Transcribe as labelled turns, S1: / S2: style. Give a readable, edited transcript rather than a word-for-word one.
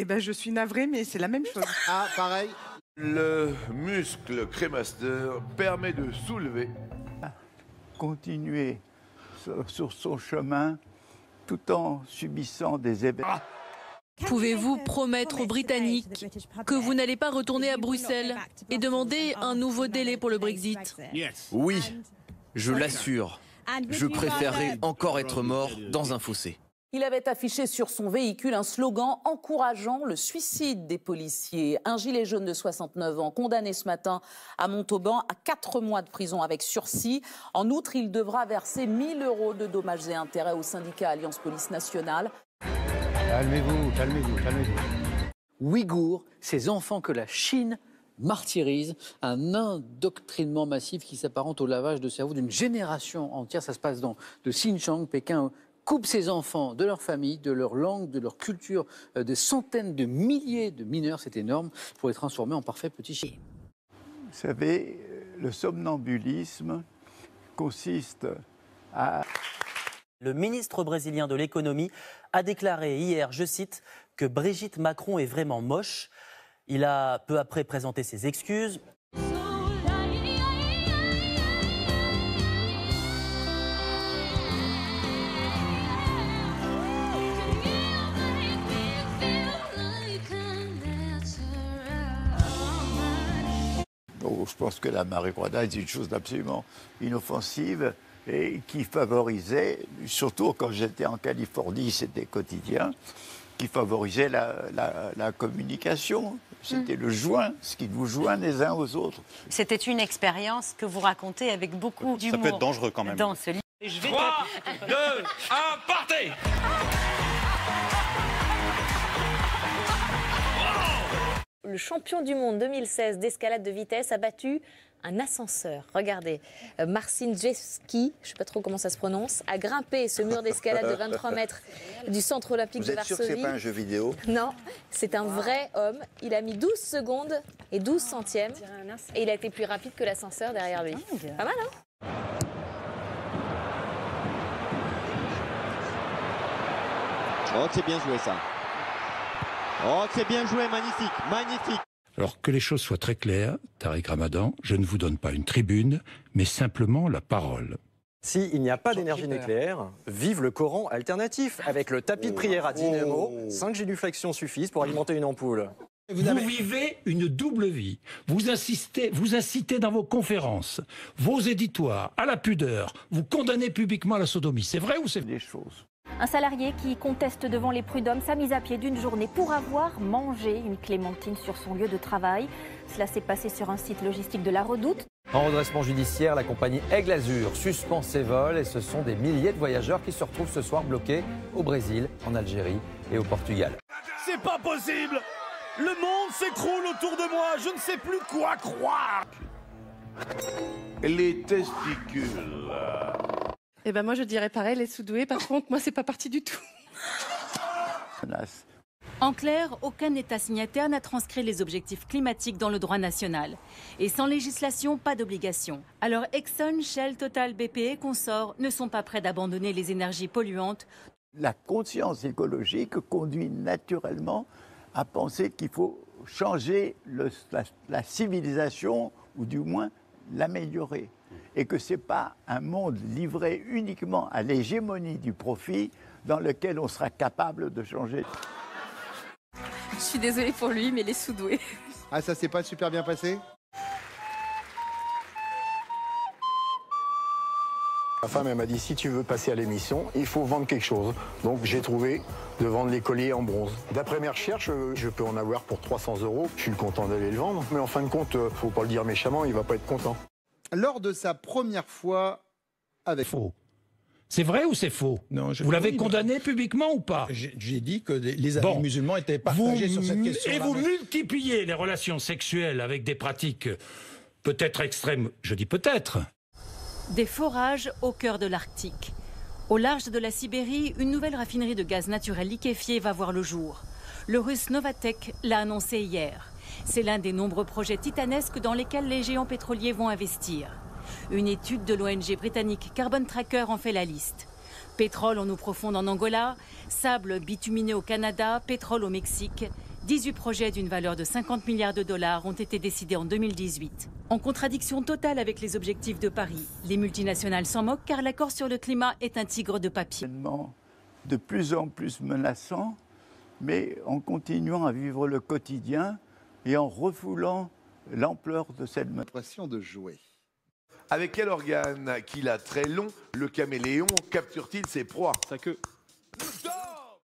S1: Eh ben, je suis navrée, mais c'est la même chose.
S2: Ah, pareil.
S3: Le muscle crémaster permet de soulever.
S4: Continuer sur son chemin tout en subissant des événements.
S5: Pouvez-vous promettre aux Britanniques que vous n'allez pas retourner à Bruxelles et demander un nouveau délai pour le Brexit?
S6: Oui, je l'assure. Je préférerais encore être mort dans un fossé.
S7: Il avait affiché sur son véhicule un slogan encourageant le suicide des policiers. Un gilet jaune de 69 ans, condamné ce matin à Montauban à 4 mois de prison avec sursis. En outre, il devra verser 1 000 € de dommages et intérêts au syndicat Alliance Police Nationale.
S2: Calmez-vous, calmez-vous, calmez-vous.
S8: Ouïghours, ces enfants que la Chine martyrise, un endoctrinement massif qui s'apparente au lavage de cerveau d'une génération entière. Ça se passe dans le Xinjiang. Pékin coupe ces enfants de leur famille, de leur langue, de leur culture, des centaines de milliers de mineurs, c'est énorme, pour les transformer en parfaits petits chiens.
S4: Vous savez, le somnambulisme consiste à...
S9: Le ministre brésilien de l'économie a déclaré hier, je cite, que Brigitte Macron est vraiment moche. Il a peu après présenté ses excuses.
S4: Je pense que la marijuana est une chose absolument inoffensive et qui favorisait, surtout quand j'étais en Californie, c'était quotidien, qui favorisait la communication. C'était le joint, ce qui vous joint les uns aux autres.
S10: C'était une expérience que vous racontez avec beaucoup d'humour.
S2: Ça peut être dangereux quand même.
S10: Dans ce livre.
S11: 3, 2, 1, partez!
S12: Le champion du monde 2016 d'escalade de vitesse a battu un ascenseur. Regardez, Marcin Jewski, je ne sais pas trop comment ça se prononce, a grimpé ce mur d'escalade de 23 mètres du centre olympique de Varsovie.
S2: Vous êtes sûr que ce n'est pas un jeu vidéo?
S12: Non, c'est un vrai homme. Il a mis 12 secondes et 12 centièmes et il a été plus rapide que l'ascenseur derrière lui. Pas mal, hein?
S2: Oh, c'est bien joué ça. Oh, c'est bien joué, magnifique, magnifique.
S13: Alors que les choses soient très claires, Tariq Ramadan, je ne vous donne pas une tribune, mais simplement la parole.
S14: S'il n'y a pas d'énergie nucléaire, vive le Coran alternatif. Avec le tapis de prière à dynamo, 5 génuflexions suffisent pour alimenter une ampoule.
S13: Vous vivez une double vie. Vous incitez dans vos conférences, vos éditoires, à la pudeur. Vous condamnez publiquement à la sodomie. C'est vrai ou c'est des choses?
S15: Un salarié qui conteste devant les prud'hommes sa mise à pied d'une journée pour avoir mangé une clémentine sur son lieu de travail. Cela s'est passé sur un site logistique de la Redoute.
S16: En redressement judiciaire, la compagnie Aigle Azur suspend ses vols et ce sont des milliers de voyageurs qui se retrouvent ce soir bloqués au Brésil, en Algérie et au Portugal.
S11: C'est pas possible! Le monde s'écroule autour de moi, je ne sais plus quoi croire!
S3: Les testicules.
S1: Eh ben moi je dirais pareil, les sous-doués. Par contre, moi c'est pas parti du tout.
S5: En clair, aucun État signataire n'a transcrit les objectifs climatiques dans le droit national. Et sans législation, pas d'obligation. Alors Exxon, Shell, Total, BP et consorts ne sont pas prêts d'abandonner les énergies polluantes.
S4: La conscience écologique conduit naturellement à penser qu'il faut changer la civilisation, ou du moins l'améliorer. Et que ce n'est pas un monde livré uniquement à l'hégémonie du profit dans lequel on sera capable de changer.
S1: Je suis désolée pour lui, mais les sous-doués.
S2: Ah, ça s'est pas super bien passé?
S17: Ma femme, elle m'a dit, si tu veux passer à l'émission, il faut vendre quelque chose. Donc j'ai trouvé de vendre les colliers en bronze. D'après mes recherches, je peux en avoir pour 300 €. Je suis content d'aller le vendre. Mais en fin de compte, faut pas le dire méchamment, il va pas être content.
S2: Lors de sa première fois avec...
S13: Faux. C'est vrai ou c'est faux?
S18: Non,
S13: vous l'avez condamné publiquement ou pas?
S18: J'ai dit que les amis musulmans étaient partagés sur cette question.
S13: Et vous multipliez les relations sexuelles avec des pratiques peut-être extrêmes, je dis peut-être.
S5: Des forages au cœur de l'Arctique. Au large de la Sibérie, une nouvelle raffinerie de gaz naturel liquéfié va voir le jour. Le russe Novatek l'a annoncé hier. C'est l'un des nombreux projets titanesques dans lesquels les géants pétroliers vont investir. Une étude de l'ONG britannique Carbon Tracker en fait la liste. Pétrole en eau profonde en Angola, sable bituminé au Canada, pétrole au Mexique 18 projets d'une valeur de 50 milliards de dollars ont été décidés en 2018. En contradiction totale avec les objectifs de Paris, les multinationales s'en moquent car l'accord sur le climat est un tigre de papier.
S4: De plus en plus menaçant, mais en continuant à vivre le quotidien et en refoulant l'ampleur de cette
S3: impression de jouer. Avec quel organe qu'il a très long, le caméléon capture-t-il ses proies?
S19: Sa queue.